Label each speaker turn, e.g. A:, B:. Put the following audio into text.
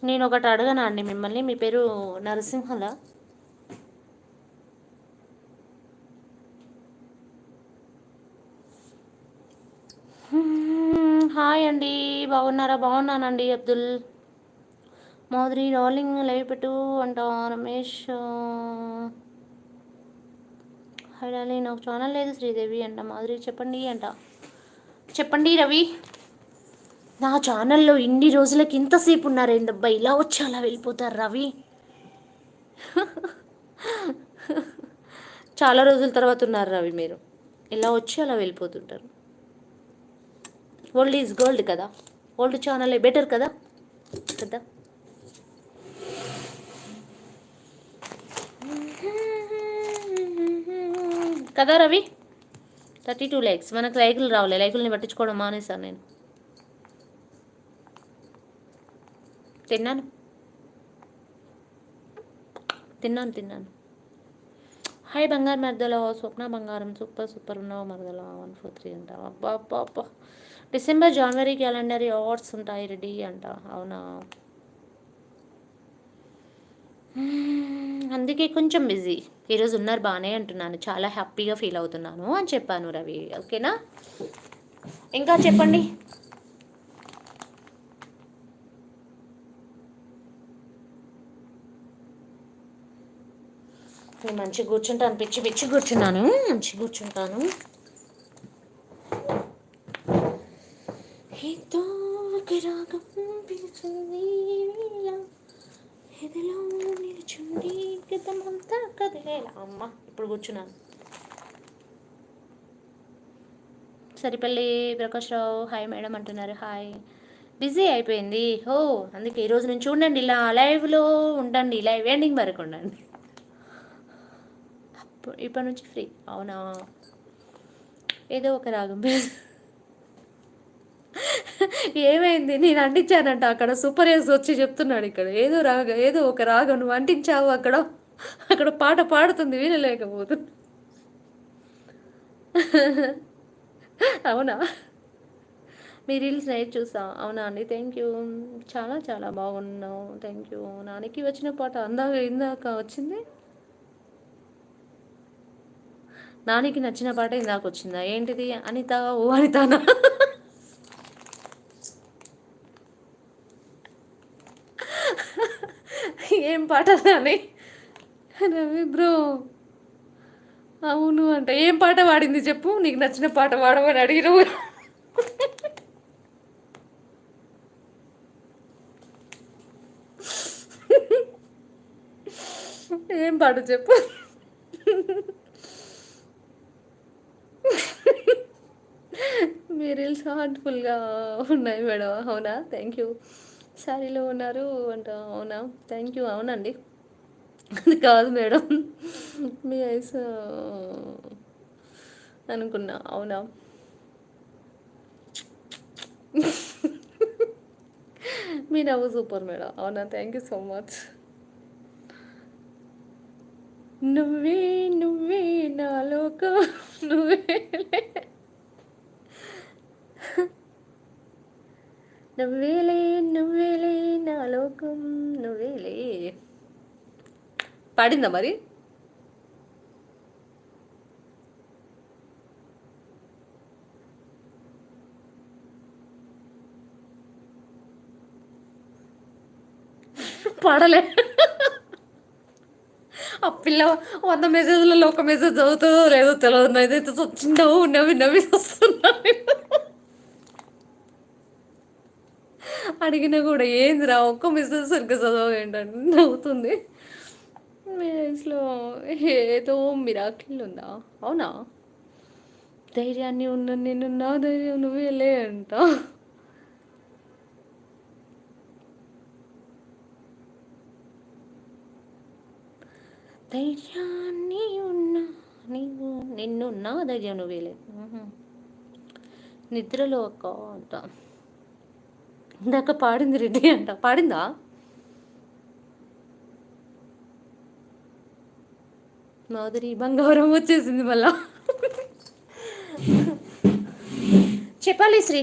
A: నేను ఒకటి అడగనా అండి మిమ్మల్ని, మీ పేరు నరసింహలా? హాయ్ అండి, బాగున్నారా? బాగున్నానండి అబ్దుల్. మాధురి రాలింగ్ లైవ్ పెట్టు అంట రమేష్. హాయ్ డాలి, నాకు ఛానల్ లేదు శ్రీదేవి అంట మాధురి. చెప్పండి అంట, చెప్పండి రవి. నా ఛానల్లో ఇన్ని రోజులకి ఇంతసేపు ఉన్నారేందబ్బా, ఇలా వచ్చి అలా వెళ్ళిపోతారు రవి. చాలా రోజుల తర్వాత ఉన్నారు రవి మీరు, ఇలా వచ్చి అలా వెళ్ళిపోతుంటారు. ఓల్డ్ ఈజ్ గోల్డ్ కదా, ఓల్డ్ ఛానలే బెటర్ కదా కదా. కదా రవి. 32 లైక్స్. మనకు లైకులు రావాలి, లైకుల్ని పట్టించుకోవడం మానేశాను నేను. తిన్నాను తిన్నాను తిన్నాను. హాయ్ బంగారు మరదల, స్వప్న బంగారం. సూపర్ సూపర్ ఉన్నావు మరదల. 143 అంట. అబ్బా అబ్బా అబ్బా. డిసెంబర్ జనవరి క్యాలెండర్ అవార్డ్స్ ఉంటాయి రెడీ అంట. అవునా, అందుకే కొంచెం బిజీ ఈరోజు. ఉన్నారు బాగానే అంటున్నాను, చాలా హ్యాపీగా ఫీల్ అవుతున్నాను అని చెప్పాను రవి. ఓకేనా, ఇంకా చెప్పండి. నేను మంచిగా కూర్చుంటాను, పిచ్చి పిచ్చి కూర్చున్నాను, మంచిగా కూర్చుంటాను. ఏదో ఒక రాగం పిలిచింది ఎదలో నిలుచుండి గతమంతా కదిలేలా. అమ్మ ఇప్పుడు కూర్చున్నాను. సరిపల్లి ప్రకాశ్రావు హాయ్ మేడం అంటున్నారు. హాయ్. బిజీ అయిపోయింది హో, అందుకే ఈరోజు నుంచి ఉండండి, ఇలా లైవ్లో ఉండండి, లైవ్ ఎండింగ్ వరకు ఉండండి. ఇప్పటి నుంచి ఫ్రీ. అవునా, ఏదో ఒక రాగం. ఏమైంది, నేను అంటించానంట అక్కడ. సూపర్ ఏస్ వచ్చి చెప్తున్నాడు ఇక్కడ, ఏదో రాగం, ఏదో ఒక రాగం నువ్వు అంటించావు అక్కడ. అక్కడ పాట పాడుతుంది, వినలేకపోతుంది. అవునా, మీ రీల్స్ నైట్ చూసా. అవునా అండి, థ్యాంక్ యూ. చాలా చాలా బాగున్నావు, థ్యాంక్ యూ. నానికి వచ్చిన పాట ఇందాక వచ్చింది. నానికి నచ్చిన పాట ఇందాక వచ్చిందా? ఏంటిది? అనిత ఓ అనితానా? ఏం పాట నాని? రవి బ్రో అవును అంటే ఏం పాట పాడింది చెప్పు, నీకు నచ్చిన పాట పాడమని అడిగిన. ఏం పాట చెప్పు. మీ రీల్స్ హార్ట్ఫుల్గా ఉన్నాయి మేడం. అవునా, థ్యాంక్ యూ. శారీలో ఉన్నారు అంట. అవునా, థ్యాంక్ యూ. అవునండి, అది కాదు మేడం, మీ ఐస్ అనుకున్నా. అవునా, మీ నవ్వు సూపర్ మేడం. అవునా, థ్యాంక్ యూ సో మచ్. నువ్వే నువ్వే నాలోక నువ్వే నువ్వేలే నువ్వేలే నా లోకం నువ్వేలే. పాడిందా మరి? పాడలే. ఆ పిల్ల 100 మెసేజ్లలో ఒక మెసేజ్ చదువుతుందో లేదో తెలియదు. నాదైతే వచ్చిండవు నవ్వి నవ్వి వస్తున్నాను. అడిగినా కూడా ఏందిరా ఒక్క మెసేజ్ సరిగ్గా చదవ ఏంటంటే నవ్వుతుంది. మీ లైఫ్లో ఏదో మిరాకిల్ ఉందా? అవునా, ధైర్యాన్ని ఉన్న నేను నా ధైర్యం నువ్వేలే అంట. ధైర్యాన్ని ఉన్న నీవు నిన్ను నా ధైర్యం నువ్వేలే. నిద్రలో ఒక అంట ఇందాక పాడింది రెడ్డి అంట. పాడిందా? మాధురి బంగారం వచ్చేసింది మళ్ళా. చెప్పాలి శ్రీ.